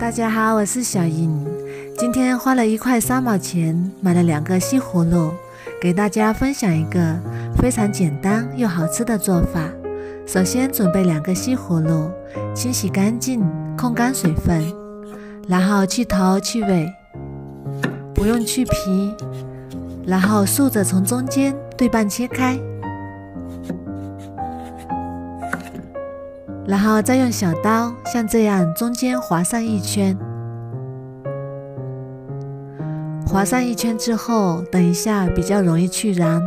大家好，我是小莹。今天花了1块3毛钱买了2个西葫芦，给大家分享一个非常简单又好吃的做法。首先准备2个西葫芦，清洗干净，控干水分，然后去头去尾，不用去皮，然后竖着从中间对半切开，然后再用小刀像这样中间划上1圈，划上1圈之后，等一下比较容易去瓤。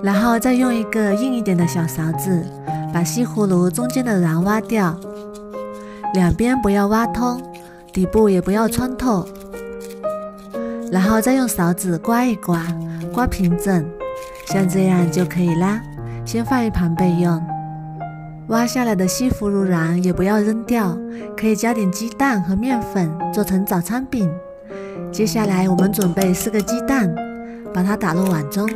然后再用一个硬一点的小勺子，把西葫芦中间的瓤挖掉，两边不要挖通，底部也不要穿透。然后再用勺子刮一刮，刮平整，像这样就可以啦。先放一旁备用。挖下来的西葫芦瓤也不要扔掉，可以加点鸡蛋和面粉做成早餐饼。接下来我们准备4个鸡蛋，把它打入碗中。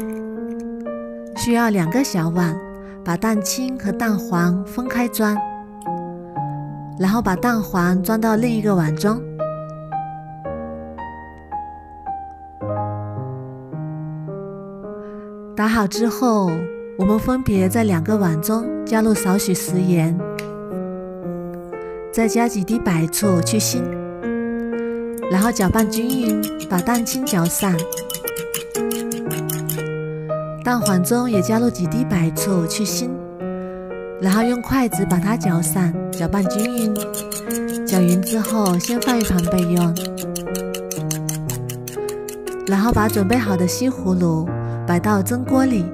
需要2个小碗，把蛋清和蛋黄分开装，然后把蛋黄装到另一个碗中。打好之后，我们分别在2个碗中加入少许食盐，再加几滴白醋去腥，然后搅拌均匀，把蛋清搅散。蛋黄中也加入几滴白醋去腥，然后用筷子把它搅散，搅拌均匀。搅匀之后，先放一旁备用。然后把准备好的西葫芦摆到蒸锅里，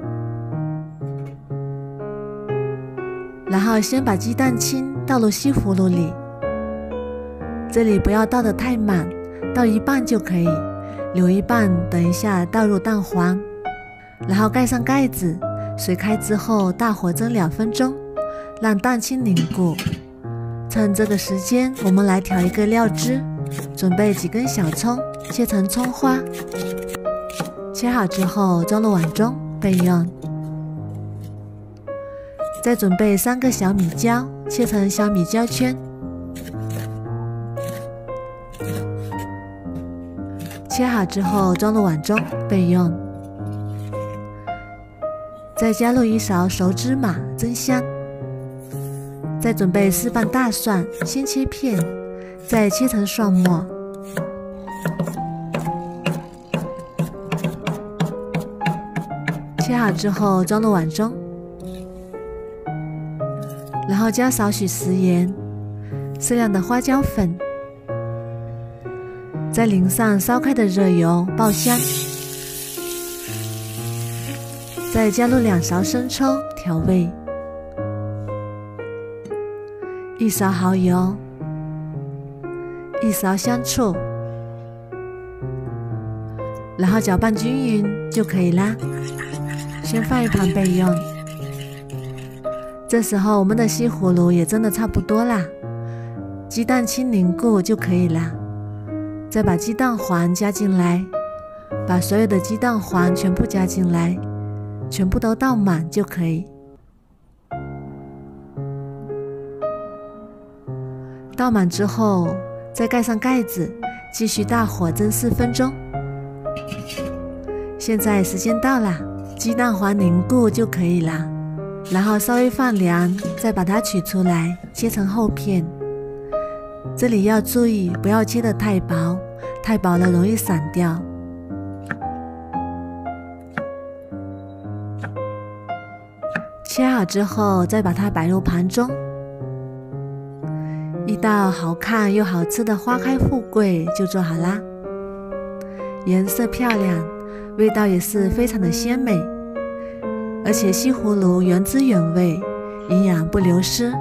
然后先把鸡蛋清倒入西葫芦里，这里不要倒得太满，倒一半就可以，留一半等一下倒入蛋黄，然后盖上盖子，水开之后大火蒸2分钟，让蛋清凝固。趁这个时间，我们来调一个料汁，准备几根小葱，切成葱花。切好之后装入碗中备用。再准备3个小米椒，切成小米椒圈。切好之后装入碗中备用。再加入1勺熟芝麻增香。再准备4瓣大蒜，先切片，再切成蒜末。切好之后装入碗中，然后加少许食盐，适量的花椒粉，再淋上烧开的热油爆香，再加入2勺生抽调味，1勺蚝油，1勺香醋，然后搅拌均匀就可以啦。先放一旁备用。这时候我们的西葫芦也蒸得差不多啦，鸡蛋清凝固就可以啦。再把鸡蛋黄加进来，把所有的鸡蛋黄全部加进来，全部都倒满就可以。倒满之后，再盖上盖子，继续大火蒸4分钟。现在时间到啦，鸡蛋黄凝固就可以啦。然后稍微放凉，再把它取出来，切成厚片。这里要注意，不要切得太薄，太薄了容易散掉。切好之后，再把它摆入盘中。一道好看又好吃的花开富贵就做好啦，颜色漂亮，味道也是非常的鲜美，而且西葫芦原汁原味，营养不流失。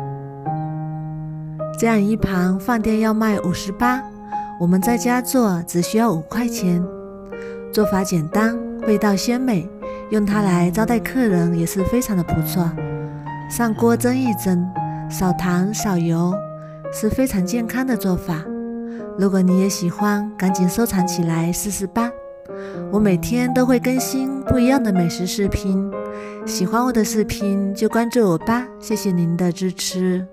这样一盘饭店要卖58，我们在家做只需要5块钱。做法简单，味道鲜美，用它来招待客人也是非常的不错。上锅蒸一蒸，少糖少油，是非常健康的做法。如果你也喜欢，赶紧收藏起来试试吧。我每天都会更新不一样的美食视频，喜欢我的视频就关注我吧，谢谢您的支持。